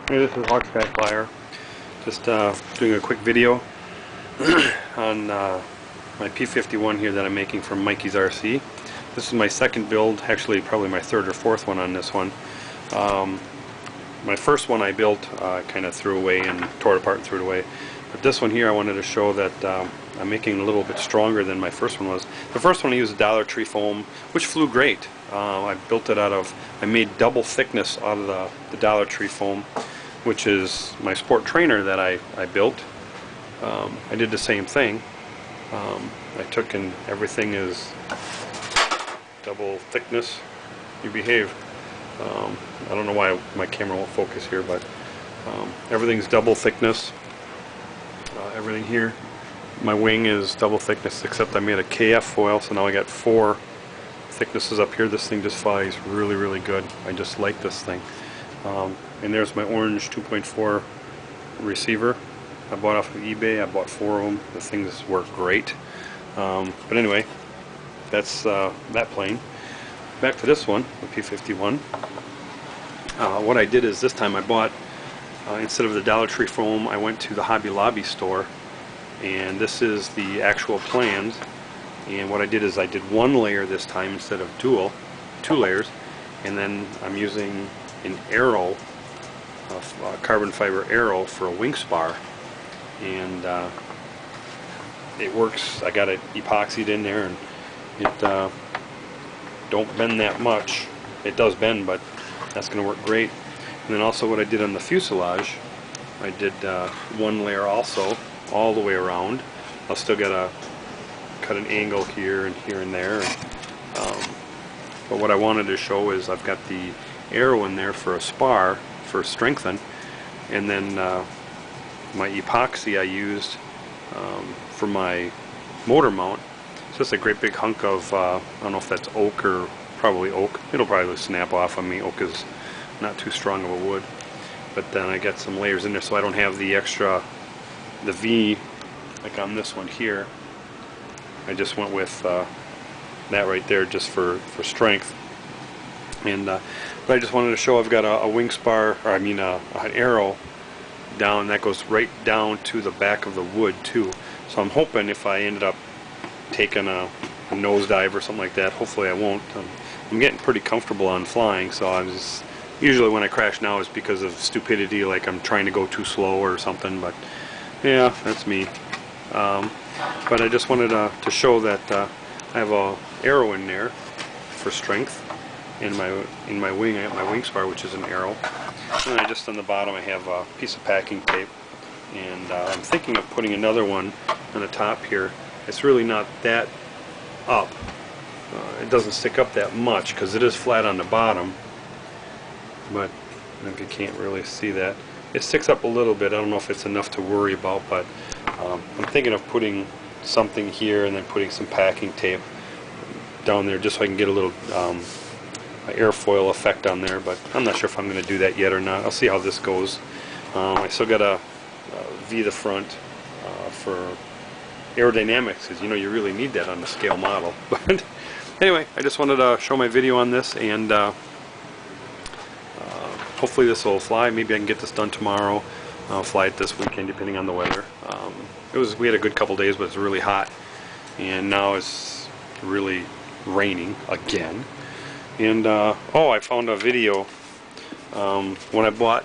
Hey, this is Hawksky Flyer. Just doing a quick video on my P51 here that I'm making from Mikeysrc. This is my second build, actually probably my third or fourth one on this one. My first one I built, kind of threw away and tore it apart and threw it away. But this one here I wanted to show that I'm making it a little bit stronger than my first one was. The first one I used Dollar Tree foam, which flew great. I built it I made double thickness out of the Dollar Tree foam, which is my sport trainer that I built. I did the same thing. I took and everything is double thickness. You behave. I don't know why my camera won't focus here, but everything's double thickness. Everything here, my wing is double thickness, except I made a KF foil, so now I got 4 thicknesses up here. This thing just flies really, really good. I just like this thing. And there's my orange 2.4 receiver. I bought off of eBay. I bought 4 of them. The things work great. But anyway, that's that plane. Back to this one, the P51. What I did is this time I bought, instead of the Dollar Tree foam, I went to the Hobby Lobby store, and this is the actual plans. And what I did is I did 1 layer this time instead of 2 layers, and then I'm using an arrow, a carbon fiber arrow for a wing spar, and it works. I got it epoxied in there, and it don't bend that much. It does bend, but that's going to work great. And then also what I did on the fuselage, I did 1 layer also all the way around. I'll still gotta cut an angle here and there. But what I wanted to show is I've got the arrow in there for a spar, for strengthen, and then my epoxy I used for my motor mount. It's just a great big hunk of, I don't know if that's oak or probably oak. It'll probably snap off on me. Oak is not too strong of a wood. But then I got some layers in there so I don't have the extra, the V, like on this one here. I just went with that right there just for strength. And but I just wanted to show I've got a wing spar, or I mean an arrow down that goes right down to the back of the wood too. So I'm hoping if I ended up taking a nosedive or something like that, hopefully I won't. I'm getting pretty comfortable on flying, so I'm just, usually when I crash now is because of stupidity, like I'm trying to go too slow or something, but yeah, that's me. But I just wanted to show that I have a arrow in there for strength. In my wing, I got my wing spar, which is an arrow. And then just on the bottom I have a piece of packing tape. And I'm thinking of putting another one on the top here. It's really not that up. It doesn't stick up that much because it is flat on the bottom. But if you can't really see that, it sticks up a little bit. I don't know if it's enough to worry about, but I'm thinking of putting something here and then putting some packing tape down there just so I can get a little airfoil effect on there, but I'm not sure if I'm going to do that yet or not. I'll see how this goes. I still got to V the front for aerodynamics, because you know you really need that on the scale model. But anyway, I just wanted to show my video on this, and hopefully this will fly. Maybe I can get this done tomorrow. I'll fly it this weekend depending on the weather. We had a good couple days, but it's really hot, and now it's really raining again. And oh, I found a video when I bought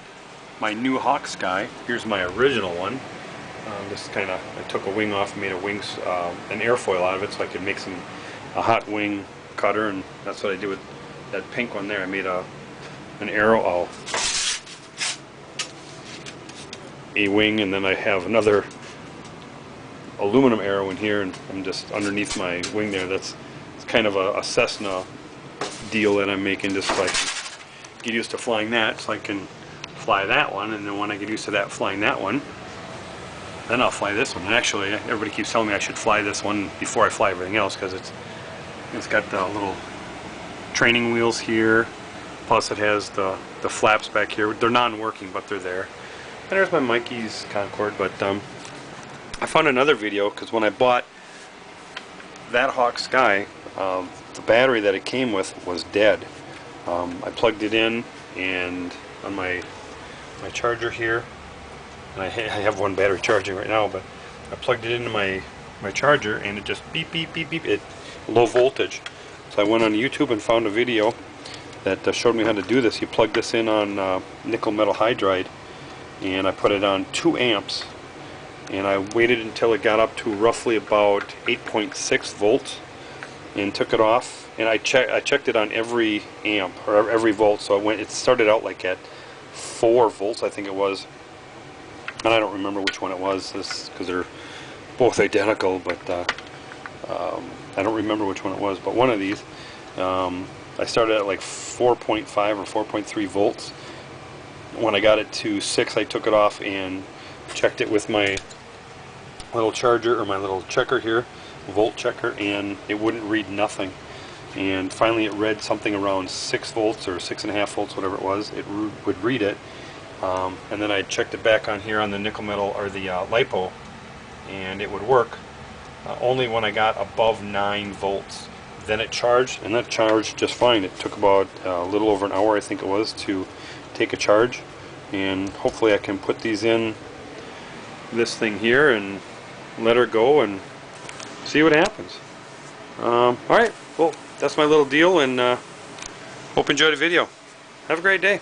my new Hawksky. Here's my original one. Just kind of, I took a wing off and made an airfoil out of it so I could make a hot wing cutter, and that's what I did with that pink one there. I made an arrow, a wing, and then I have another aluminum arrow in here, and I'm just underneath my wing there. It's kind of a Cessna deal that I'm making just so I can get used to flying that, so I can fly that one, and then when I get used to that flying that one, then I'll fly this one. And actually, everybody keeps telling me I should fly this one before I fly everything else, because it's got the little training wheels here, plus it has the flaps back here. They're non-working, but they're there. And there's my Mikey's Concorde. But I found another video, because when I bought that Hawksky, the battery that it came with was dead. I plugged it in, and on my my charger here, and I have one battery charging right now, but I plugged it into my charger and it just beep beep beep beep, it low voltage. So I went on YouTube and found a video that showed me how to do this. You plug this in on nickel metal hydride, and I put it on 2 amps, and I waited until it got up to roughly about 8.6 volts and took it off, and I checked it on every amp or every volt. So it started out like at 4 volts, I think it was, and I don't remember which one it was, because they're both identical, but I don't remember which one it was, but one of these, I started at like 4.5 or 4.3 volts. When I got it to 6, I took it off and checked it with my little charger, or my little checker here, volt checker, and it wouldn't read nothing. And finally it read something around 6 volts or 6.5 volts, whatever it was. It would read it, and then I checked it back on here on the nickel metal, or the LiPo, and it would work only when I got above 9 volts. Then it charged, and that charged just fine. It took about a little over an hour, I think it was, to take a charge, and hopefully I can put these in this thing here and let her go and see what happens. Alright, well, that's my little deal, and hope you enjoyed the video. Have a great day.